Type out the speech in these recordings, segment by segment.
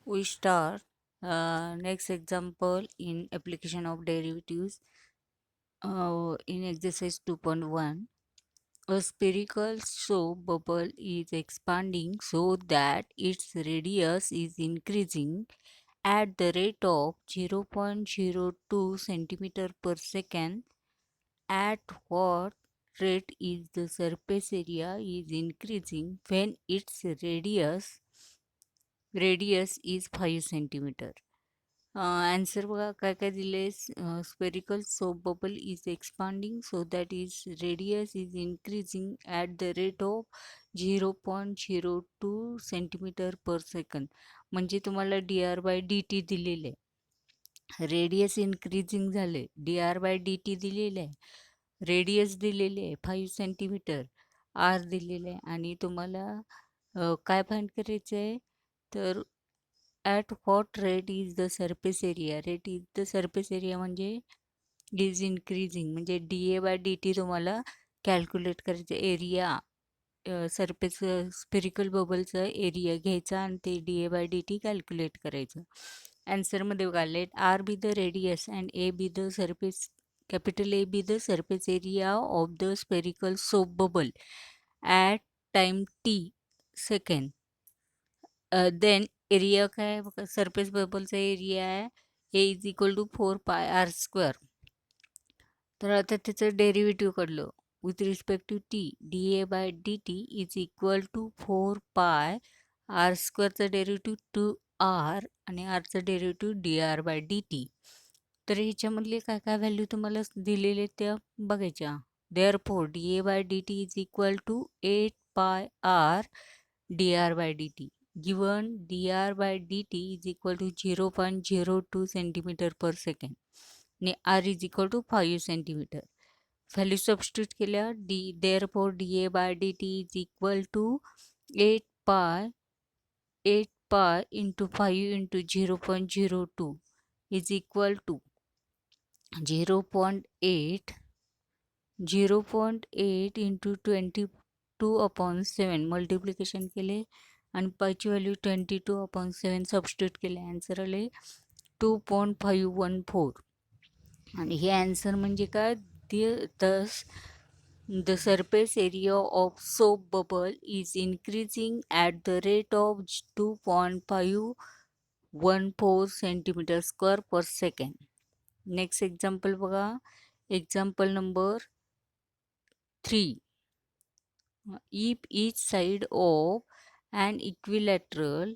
We start next example in application of derivatives in exercise 2.1. A spherical soap bubble is expanding so that its radius is increasing at the rate of 0.02 centimeter per second. At what rate is the surface area is increasing when its radius is 5 centimeter? Answer बघा काय काय दिले. Spherical soap bubble is expanding so that its radius is increasing at the rate of 0.02 centimeter per second. म्हणजे तुम्हाला dr bye dt दिलेले आहे. Radius increasing झाले, dr bye dt दिलेले आहे, रेडियस दिलेले आहे 5 सेंटीमीटर, आर दिलेले आहे आणि तुम्हाला काय फाइंड करायचं आहे तर at what rate is the surface area. Rate is the surface area म्हणजे इज इन्क्रीजिंग म्हणजे D A by D T तुम्हाला कॅल्क्युलेट करायचं. एरिया सरफेस स्पेरिकल बबलचा एरिया घ्यायचा आणि ते D A by D T calculate करायचं. ॲन्सरमध्ये बघा, let R be the radius and A be the surface, capital A be the surface area of the spherical soap bubble at time T second. Then area काय आहे बघा, surface बबलचा area आहे ए is equal to 4πr². तर आता त्याचं derivative काढलं with respect to T. D A by D T is equal to 4πr²चं derivative to R आणि आरचं derivative D R by D T. तर ह्याच्यामधले काय काय व्हॅल्यू तुम्हाला दिलेले त्या बघायच्या. Therefore D A by D T is equal to 8πr D R by D T. given dr by dt is equal to 0.02 centimeter per second आणि r is equal to 5 centimeter. Value substitute केल्या. therefore dA by dt is equal to 8 pi into 5 into 0.02 is equal to 0.8 into 22/7 multiplication केले आणि पायची value 22/7 substitute केले. Answer आले 2.514. आणि हे answer म्हणजे काय, thus the surface area of soap bubble is increasing at the rate of 2.514 centimeter square per second. Next example बघा, example number 3. If each side of an equilateral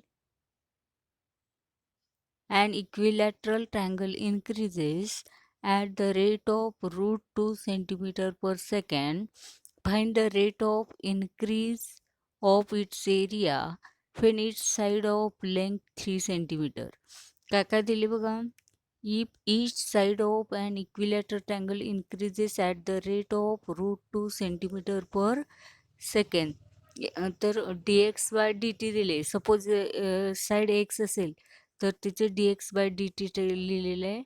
triangle increases at the rate of root 2 centimeter per second, find the rate of increase of its area when its side of length 3 centimeter. काय काय दिले बघा. If each side of an equilateral triangle increases at the rate of root 2 centimeter per second, तर D X by D T दिले. Suppose side X असेल तर तिचे D X by D T दिलेलं आहे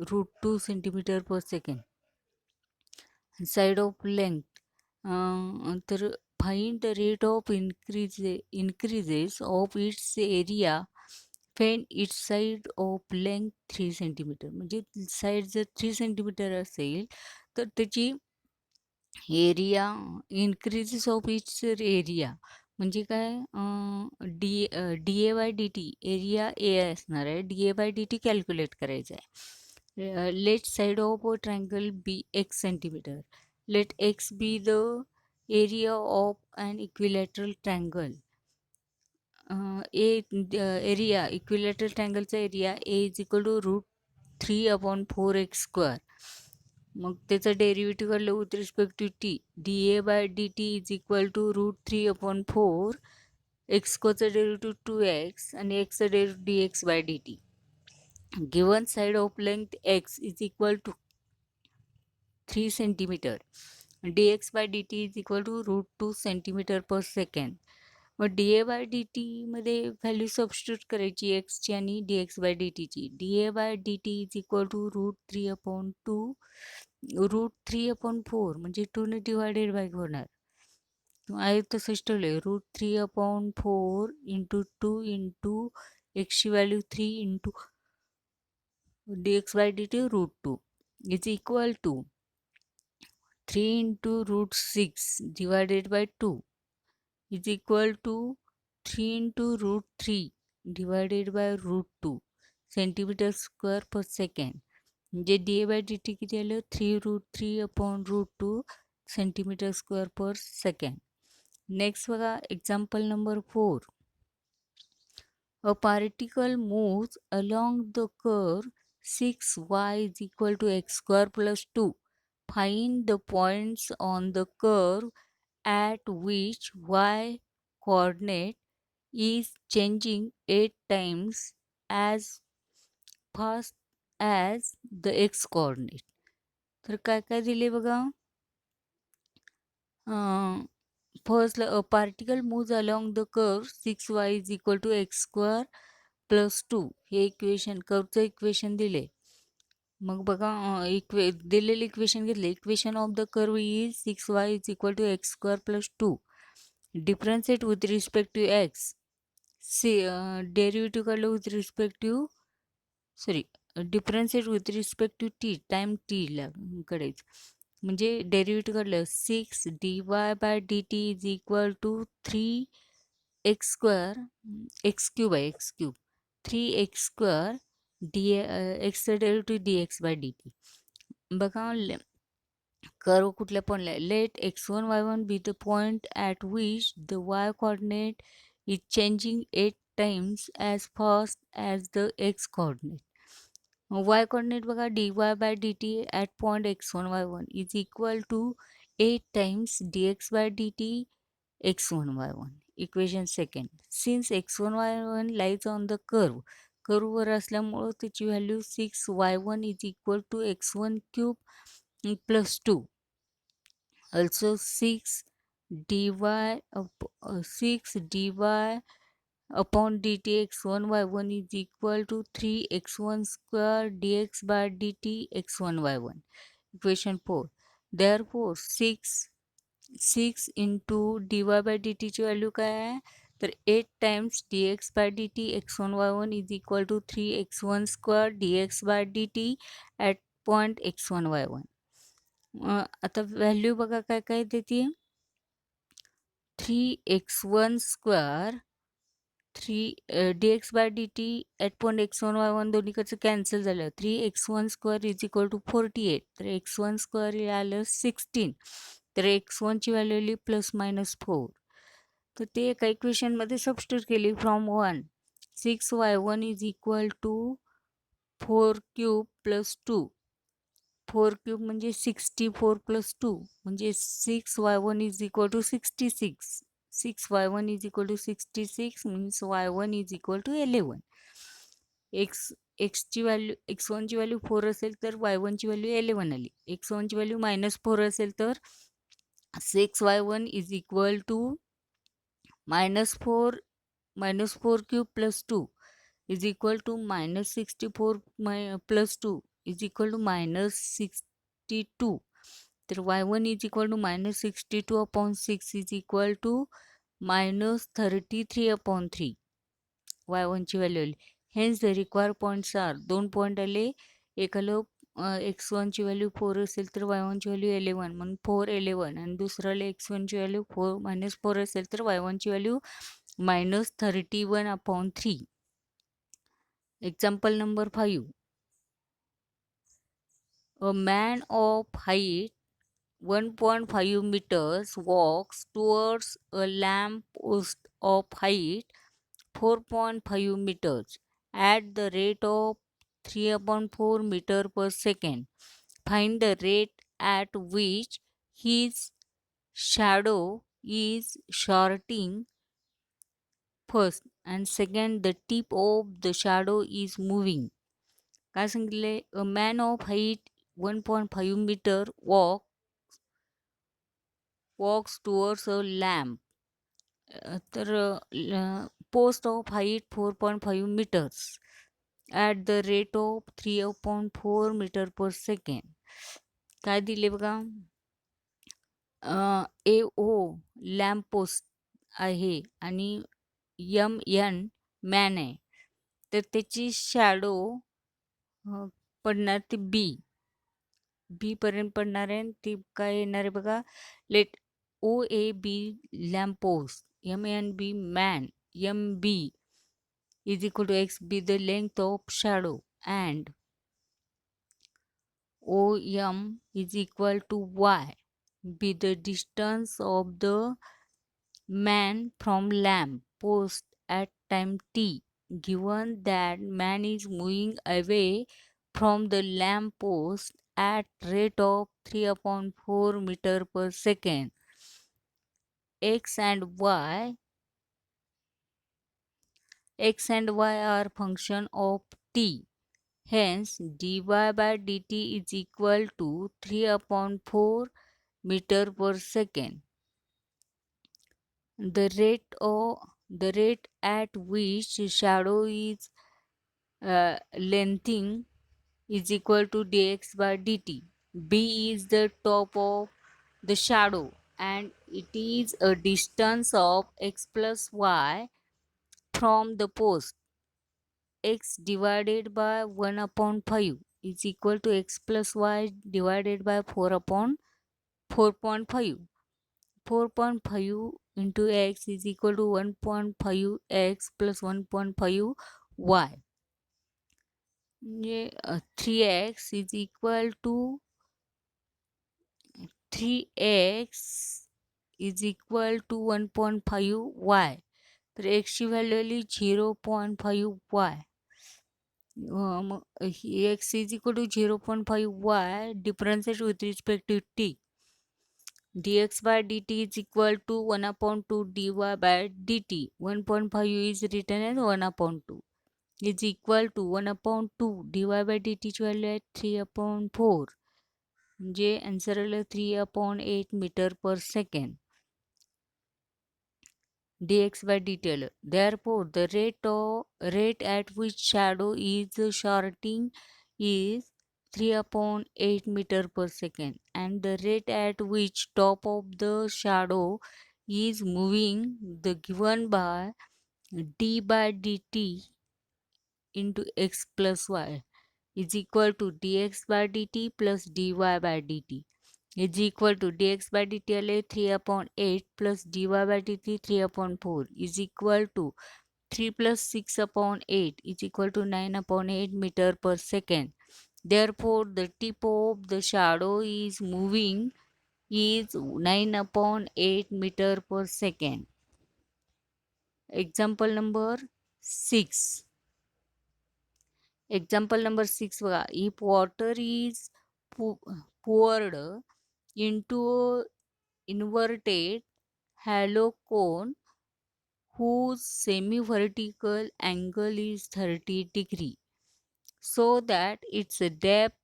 √2 centimetre per second. Side of length तर find the rate of increases of its area when its side of length 3 centimetre. म्हणजे side जर 3 centimetre असेल तर त्याची area increases of its area म्हणजे काय, D A by D T area A असणार आहे. D A by D T calculate करायचं आहे. Let side of a triangle be X centimetre. Let X be the area of an equilateral triangle. Area equilateral ट्रायंगलचा area A is equal to √3/4x². मग त्याचं derivative काढलं with respect to T. D A by D T is equal to √3/4. एक्सचं derivative 2x आणि एक्सचं derivative D X by D T. Given side of length X is equal to 3 centimetre. D X by D T is equal to √2 centimetre per second. मग D A by D टीमध्ये value substitute करायची एक्सची आणि D X by D टीची. D A by D T is equal to √3/4 म्हणजे 2ने divided by होणार. आहे तसंच ठेवलं आहे. √3/4 इंटू 2 इंटू एक्सची value 3 into dx/dt √2 is equal to 3 into √6 divided by 2 is equal to 3 into √3 divided by √2 centimetre square per second. म्हणजे dA/dt किती आलं? 3√3/√2 सेंटीमीटर स्क्वेअर पर सेकंड. नेक्स्ट बघा example number 4. A particle moves along the curve 6y is equal to x square plus 2. Find the points on the curve at which y coordinate is changing 8 times as fast as the x coordinate. तर काय काय दिले बघा. First a particle moves along the curve 6y is equal to x square plus 2. हे equation कर्वचं equation दिले. मग बघा दिलेलं इक्वेशन घेतले. Equation of the curve is 6y is equal to x square plus 2. Differentiate with respect to X. Derivative काढलं with respect to differentiate with respect to T, time टीला कडेच. म्हणजे डेरिव्हेटिव्ह काढलं 6 dy/dt is equal to 3x² x³ आहे x³ 3x² एक्सचं derivative dx/dt. बघा curve कुठल्या पॉईंटला आहे. Let x1 y1 be the point at which the y coordinate is changing 8 times as fast as the x coordinate. y coordinate बघा dy/dt at point x1 y1 is equal to 8 times dx/dt x1 y1. Equation second. Since x1 y1 lies on the curve, कर्ववर असल्यामुळं त्याची value 6y1 is equal to x1³ plus 2. Also 6 dy upon dt x1 y1 is equal to 3x1 square dx/dt x1 y1. Equation 4. Therefore 6 into dy/dt ची value काय आहे? तर 8 times dx/dt x1 y1 is equal to 3x1 square dx/dt at point x1 y1. आता value बघा काय काय देते. 3x1 square 3 dx/dt at point x1 y1 दोन्हीकडचं कॅन्सल झालं. 3x1 square is equal to 48. तर x1 स्क्वेअर आलं 16. तर x1 ची व्हॅल्यू आली ±4. तर ते एका इक्वेशनमध्ये सबस्टिट्यूट केली from 1. 6y1 is equal to 4³ plus 2. 4³ म्हणजे 64 प्लस 2 म्हणजे 6y1 is equal to 66. 6y1 is equal to 66 means y1 is equal to 11. एक्सची व्हॅल्यू x1 ची व्हॅल्यू 4 असेल तर y1 ची व्हॅल्यू 11 आली. x1 ची व्हॅल्यू -4 असेल तर 6y1 is equal to -4³ plus 2 is equal to -64 plus 2 is equal to -62. तर y1 is equal to -62/6 is equal to -33/3 y1 ची व्हॅल्यू आली. Hence the require points are 2 point आले. एक आलं x1 ची व्हॅल्यू 4 असेल तर y1 ची व्हॅल्यू 11 म्हणून 4 11 आणि दुसरं आलं x1 ची व्हॅल्यू -4 असेल तर y1 ची value -31/3. Example number 5. A man of height 1.5 meters walks towards a lamp post of height 4.5 meters at the rate of 3/4 meter per second. Find the rate at which his shadow is shortening first and second the tip of the shadow is moving. काय सांगितले? A man of height 1.5 metre walks towards a lamp. तर post of height 4.5 metres at the rate of 3/4 metre per second. काय दिले बघा. ए ओ लॅम्पपोस्ट आहे आणि M N man आहे. तर त्याची शॅडो पडणार ती बी पर्यंत पडणार आहे आणि ती काय येणार आहे बघा. Let O A B lamppost M N be man M B is equal to x be the length of shadow and OM is equal to y be the distance of the man from lamp post at time t. Given that man is moving away from the lamp post at rate of 3 upon 4 meter per second, x and y are function of t. Hence, dy by dt is equal to 3 upon 4 meter per second. The rate at which shadow is lengthening is equal to dx by dt. B is the top of the shadow and it is a distance of x plus y from the post. X divided by 1 upon 5 is equal to x plus y divided by 4 upon 4.5. 4.5 into x is equal to 1.5 x plus 1.5 y. 3x is equal to 3x is equal to 1.5 y. तर x ची value आली 0.5 y. x is equal to 0.5 y differentiate with respect to t. dx by dt is equal to 1 upon 2 dy by dt. 1.5 is written as 1 upon 2 is equal to 1 upon 2 dy by dt ची value आहे 3 upon 4 म्हणजे answer आलं 3 upon 8 metre per second. dx by dt आलं. Therefore, the rate at which shadow is shortening is 3 upon 8 meter per second and the rate at which top of the shadow is moving the given by d by dt into x plus y is equal to dx by dt plus dy by dt is equal to dx by dt आले 3 upon 8 plus dy by dt 3 upon 4 is equal to 3 plus 6 upon 8 is equal to 9 upon 8 meter per second. Therefore, the tip of the shadow is moving is 9 upon 8 meter per second. Example number 6. Example number 6 बघा. If water is poured into inverted hollow cone whose semi-vertical angle is 30 degree so that its depth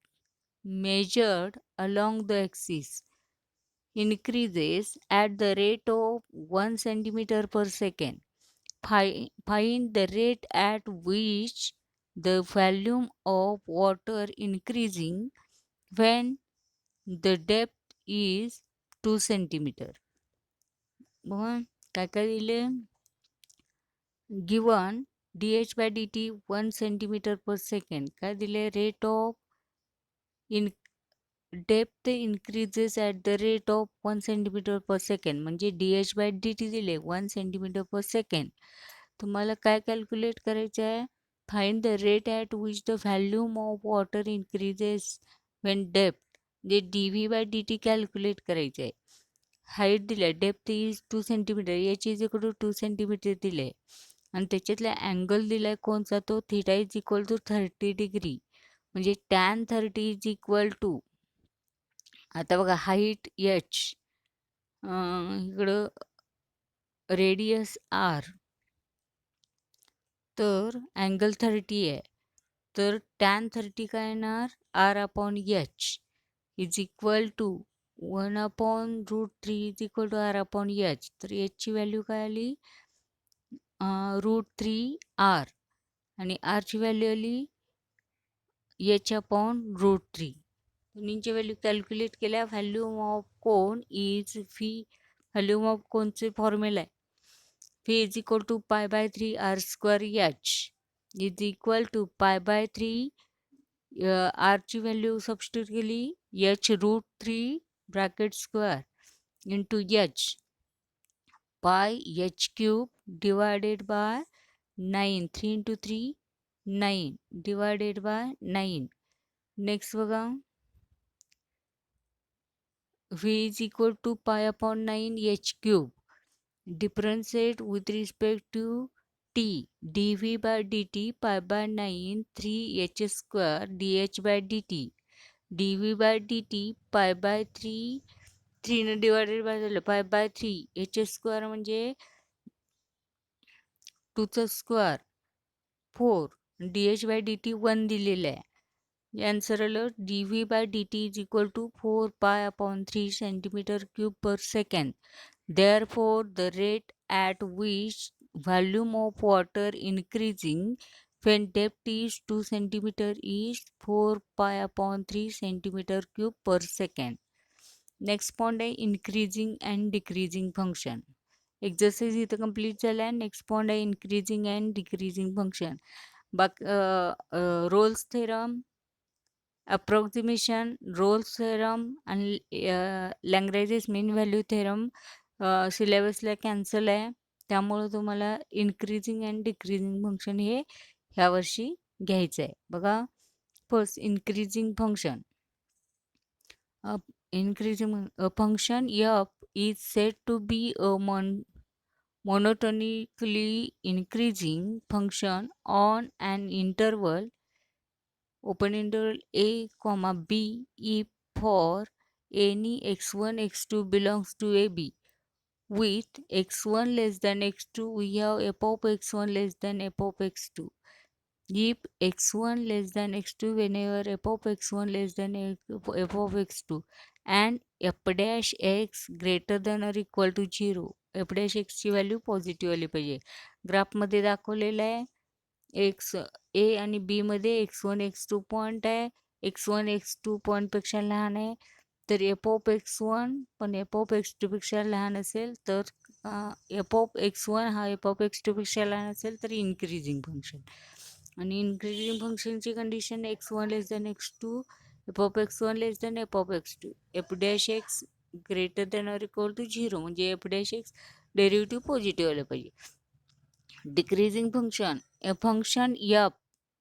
measured along the axis increases at the rate of 1 centimeter per second. Find the rate at which the volume of water increasing when the depth is 2 centimeter. मग काय काय दिले. Given dh by dt 1 centimeter per second. काय दिले. Rate of in depth increases at the rate of 1 centimeter per second म्हणजे dh by dt दिले 1 centimeter per second. तुम्हाला काय कॅल्क्युलेट करायचं आहे. Find the rate at which the volume of water increases when depth म्हणजे dv by dt calculate करायचं आहे. Height दिलं डेप्थ इज 2 सेंटीमीटर याची इज इक्वल टू 2 सेंटीमीटर दिले आणि त्याच्यातला अँगल दिलाय कोणचा तो theta is equal to 30 degree म्हणजे टॅन 30 इज इक्वल टू. आता बघा हाईट एच इकडं रेडियस आर तर अँगल 30 आहे तर टॅन 30 काय येणार R upon H is equal to 1 upon √3 is equal to R upon H. तर एचची व्हॅल्यू काय आली √3 आर आणि आरची व्हॅल्यू आली एच अपॉन √3. दोन्हींची व्हॅल्यू कॅल्क्युलेट केल्या. Volume of cone is V. Volume of कोनचे फॉर्म्युला आहे V is equal to pi by 3 R square H is equal to pi by 3 आरची व्हॅल्यू सबस्टिट्यूट केली H root 3 bracket square into H पाय H cube divided by 9. 3 into 3 9 divided by 9. Next बघा v is equal to pi upon 9 h cube. Differentiate with respect to t. dv by dt pi by 9 3 h square dh by dt. dv by dt pi by 3 3 ने divided by झालं pi by 3 h square म्हणजे 2चा square 4 dh by dt 1 दिलेलं आहे. Answer आलं dv by dt is equal to 4 pi upon 3 centimeter cube per second. Therefore, the rate at which volume of water increasing when depth is 2 centimeter is 4 pi upon 3 centimeter cube per second. Next point आहे increasing and decreasing function. Exercise इथं complete झाला आहे. Next point आहे increasing and decreasing function. Rolls theorem, approximation, Rolls theorem आणि लँग्रेजेस मीन value theorem सिलेबसला cancel आहे. त्यामुळं तुम्हाला increasing and decreasing function हे ह्या वर्षी घ्यायचं आहे. बघा first increasing function. Increasing function f is said to be a monotonically increasing function on an interval open interval a comma b if for any x1 x2 belongs to ab with x1 less than x2 we have f of x1 less than f of x2. If x1 less than x2 whenever f of x1 less than f of x2 and f dash x greater than or equal to 0. f dash x ची value positive आली पाहिजे. ग्राफमध्ये दाखवलेलं आहे x ए आणि बी मध्ये x1 x2 point आहे. x1 x2 पॉईंटपेक्षा लहान आहे तर एफ ऑफ x1 पण एफ ऑफ x2 पेक्षा लहान असेल तर एफ ऑफ x1 हा एफ ऑफ x2 पेक्षा लहान असेल तर इन्क्रीजिंग फंक्शन. आणि इन्क्रीजिंग फंक्शनची condition x1 less than x2 F of x1 less than F of x2 F dash X greater than or equal to 0 म्हणजे F dash X derivative positive आलं पाहिजे. Decreasing function, a function f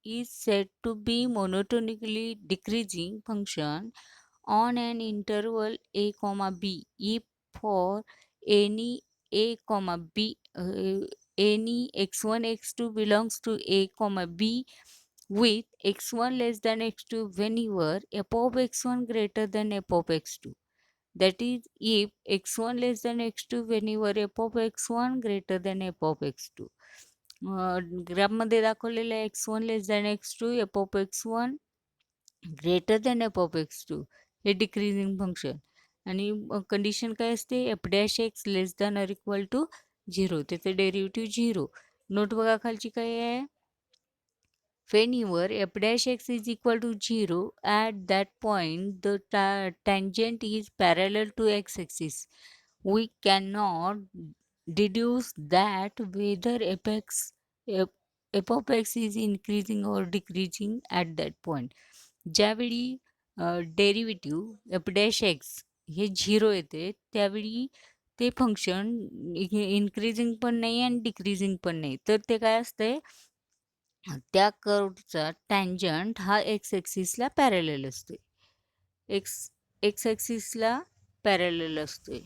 is said to be monotonically decreasing function on an interval a comma b if for any a comma b any x1 x2 belongs to a comma b with x1 less than x2 whenever f of x1 greater than f of x2. That is, if x1 less than x2 whenever f of x1 greater than f of x2. ग्राफमध्ये दाखवलेलं आहे x1 less than x2 f of x1 greater than f of x2 हे decreasing function. आणि condition काय असते F dash X less than or equal to 0 त्याचं derivative 0. Note बघा खालची काय आहे whenever f dash x is equal to 0 at that point the tangent is parallel to x-axis. We cannot deduce that whether f of x is increasing or decreasing at that point. ज्यावेळी derivative F dash x हे 0 येते त्यावेळी ते function increasing पण नाही आणि decreasing पण नाही तर ते काय असतंय त्या कर्वचा टँजंट हा एक्स ॲक्सिसला पॅरलल असतोय. एक्स ॲक्सिसला पॅरलल असतोय.